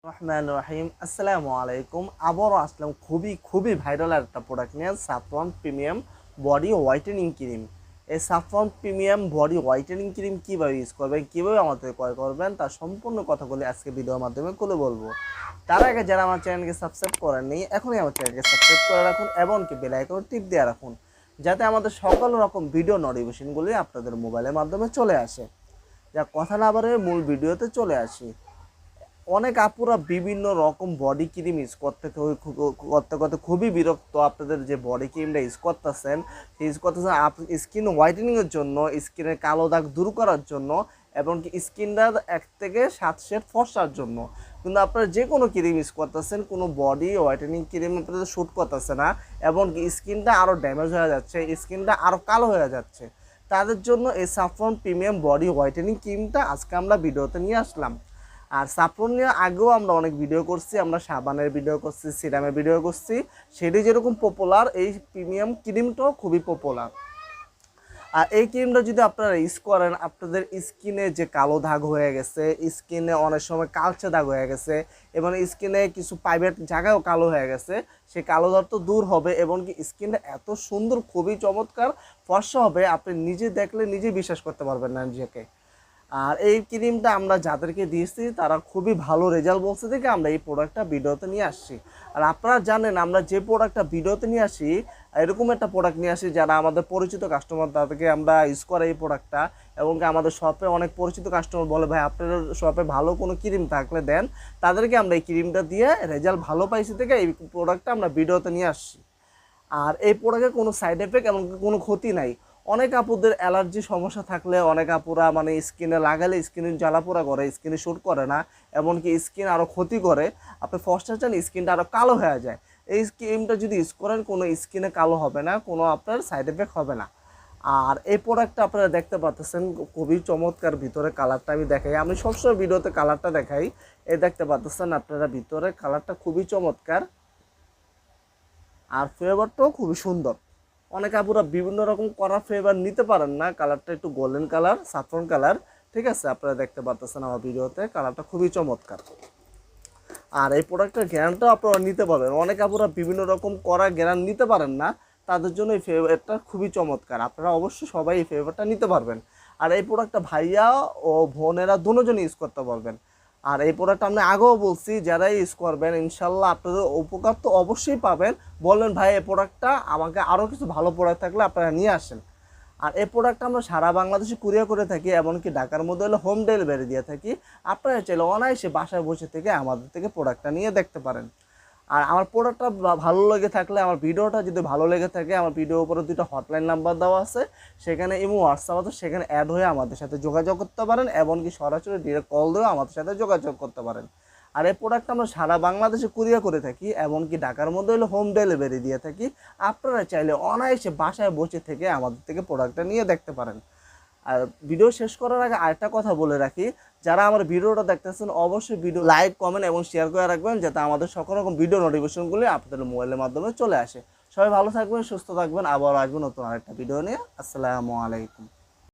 রহমান রহিম আসসালামু আলাইকুম। আবারও আসলাম খুবই ভাইরাল একটা প্রোডাক্ট নিয়ে, saffron premium body whitening cream. এই saffron premium body whitening cream কীভাবে ইউজ করবেন, কীভাবে আমাদের ক্রয় করবেন, তার সম্পূর্ণ কথাগুলি আজকে ভিডিওর মাধ্যমে খুলে বলবো। তার আগে যারা আমার চ্যানেলকে সাবস্ক্রাইব করেননি, এখনই আমার চ্যানেলকে সাবস্ক্রাইব করে রাখুন এবং বেল আইকনে টিপ দিয়ে রাখুন, যাতে আমাদের সকল রকম ভিডিও নোটিফিকেশনগুলি আপনাদের মোবাইলের মাধ্যমে চলে আসে। যা কথা না বাড়ে মূল ভিডিওতে চলে আসি। অনেক আপুরা বিভিন্ন রকম বডি ক্রিম ইউজ করতে করতে খুবই বিরক্ত। আপনাদের যে বডি ক্রিমটা ইউজ করতেছেন স্কিন হোয়াইটেনিংয়ের জন্য, স্কিনের কালো দাগ দূর করার জন্য এবং কি স্কিনটা 1 থেকে 7 শেড ফর্সার জন্য। কিন্তু আপনারা যে কোনো ক্রিম ইউজ করতেছেন, কোনো বডি হোয়াইটেনিং ক্রিম আপনাদের শ্যুট করতেছে না এবং কি স্কিনটা আরও ড্যামেজ হয়ে যাচ্ছে, স্কিনটা আরও কালো হয়ে যাচ্ছে। তাদের জন্য এই সাফরন প্রিমিয়াম বডি হোয়াইটেনিং ক্রিমটা আজকে আমরা ভিডিওতে নিয়ে আসলাম। আর সাফরন নিয়ে আগেও আমরা অনেক ভিডিও করছি, আমরা সাবানের ভিডিও করছি, সিরামের ভিডিও করছি। সেটি যেরকম পপুলার, এই প্রিমিয়াম ক্রিমটাও খুবই পপুলার। আর এই ক্রিমটা যদি আপনারা ইউজ করেন, আপনাদের স্কিনে যে কালো দাগ হয়ে গেছে, স্কিনে অনেক সময় কালচে দাগ হয়ে গেছে এবং স্কিনে কিছু প্রাইভেট জায়গায়ও কালো হয়ে গেছে, সেই কালো দাগ তো দূর হবে এবং কি স্কিনটা এত সুন্দর, খুবই চমৎকার ফর্সা হবে, আপনি নিজে দেখলে নিজে বিশ্বাস করতে পারবেন না নিজেকে। আর এই ক্রিমটা আমরা যাদেরকে দিয়েছি তারা খুবই ভালো রেজাল্ট বলছে দেখে আমরা এই প্রোডাক্টটা ভিডিওতে নিয়ে আসছি। আর আপনারা জানেন আমরা যে প্রোডাক্টটা ভিডিওতে নিয়ে আসি, এরকম একটা প্রোডাক্ট নিয়ে আসি যারা আমাদের পরিচিত কাস্টমার, তাদেরকে আমরা ইউজ করে এই প্রোডাক্টটা। এবং আমাদের শপে অনেক পরিচিত কাস্টমার বলে, ভাই আপনার শপে ভালো কোনো ক্রিম থাকলে দেন, তাদেরকে আমরা এই ক্রিমটা দিয়ে রেজাল্ট ভালো পাইছি থেকে এই প্রোডাক্টটা আমরা ভিডিওতে নিয়ে আসছি। আর এই প্রোডাক্টের কোনো সাইড এফেক্ট এবং কোনো ক্ষতি নাই। অনেক আপুদের অ্যালার্জি সমস্যা থাকলে অনেক আপুরা মানে স্কিনে লাগালে স্কিনে জ্বালাপোড়া করে, স্কিনে শ্যুট করে না, এমনকি স্কিন আরও ক্ষতি করে। আপনি ফর্সা চান স্কিনটা আরও কালো হয়ে যায়, এই ক্রিমটা যদি ইউজ করেন কোনো স্কিনে কালো হবে না, কোনো আপনার সাইড এফেক্ট হবে না। আর এই প্রোডাক্টটা আপনারা দেখতে পাচ্ছেন খুবই চমৎকার। ভিতরে কালারটা আমি দেখাই, আমি সবসময় ভিডিওতে কালারটা দেখাই। এই দেখতে পাচ্ছেন আপনারা ভিতরে কালারটা খুবই চমৎকার আর ফ্লেভারটাও খুবই সুন্দর। অনেক আপুরা বিভিন্ন রকম করা ফ্লেভার নিতে পারেন না, কালারটা একটু গোল্ডেন কালার, সাফরন কালার, ঠিক আছে। আপনারা দেখতে পাচ্ছেন আমার ভিডিওতে কালারটা খুবই চমৎকার। আর এই প্রোডাক্টের গ্যারান্টিও আপনারা নিতে পারবেন। অনেক আপুরা বিভিন্ন রকম করা গ্যারান্টি নিতে পারেন না, তাদের জন্য এই ফ্লেভারটা খুবই চমৎকার। আপনারা অবশ্যই সবাই এই ফ্লেভারটা নিতে পারবেন। আর এই প্রোডাক্টটা ভাইয়া ও বোনেরা দুজনই ইউজ করতে পারবেন। আর এই প্রোডাক্ট আমি আগেও বলছি, যারাই ইউজ করবেন ইনশাল্লাহ আপনাদের উপকার তো অবশ্যই পাবেন। বললেন ভাই এই প্রোডাক্টটা আমাকে আরও কিছু ভালো প্রোডাক্ট থাকলে আপনারা নিয়ে আসেন। আর এই প্রোডাক্টটা আমরা সারা বাংলাদেশে কুরিয়ার করে থাকি, এমনকি ঢাকার মধ্যে হলে হোম ডেলিভারি দিয়ে থাকি। আপনারা চাইলে অনায়াসে বাসায় বসে থেকে আমাদের থেকে প্রোডাক্টটা নিয়ে দেখতে পারেন। আর আমার প্রোডাক্টটা ভালো লেগে থাকলে, আমার ভিডিওটা যদি ভালো লেগে থাকে, আমার ভিডিওর উপরে 2টা হটলাইন নাম্বার দেওয়া আছে, সেখানে ইমো হোয়াটসঅ্যাপ আছে, সেখানে অ্যাড হয়ে আমাদের সাথে যোগাযোগ করতে পারেন, এমনকি সরাসরি ডিরেক্ট কল দিয়েও আমাদের সাথে যোগাযোগ করতে পারেন। আর এই প্রোডাক্টটা আমরা সারা বাংলাদেশে কুরিয়ার করে থাকি, এমনকি ঢাকার মধ্যে হলে হোম ডেলিভারি দিয়ে থাকি। আপনারা চাইলে অনায়াসে বাসায় বসে থেকে আমাদের থেকে প্রোডাক্টটা নিয়ে দেখতে পারেন। আর ভিডিও শেষ করার আগে আরেকটা কথা বলে রাখি, যারা আমার ভিডিওটা দেখতেছেন অবশ্যই ভিডিও লাইক, কমেন্ট এবং শেয়ার করে রাখবেন, যাতে আমাদের সকল রকম ভিডিও নোটিফিকেশনগুলি আপনাদের মোবাইলের মাধ্যমে চলে আসে। সবাই ভালো থাকবেন, সুস্থ থাকবেন, আবার আসবেন নতুন আরেকটা ভিডিও নিয়ে। আসসালামু আলাইকুম।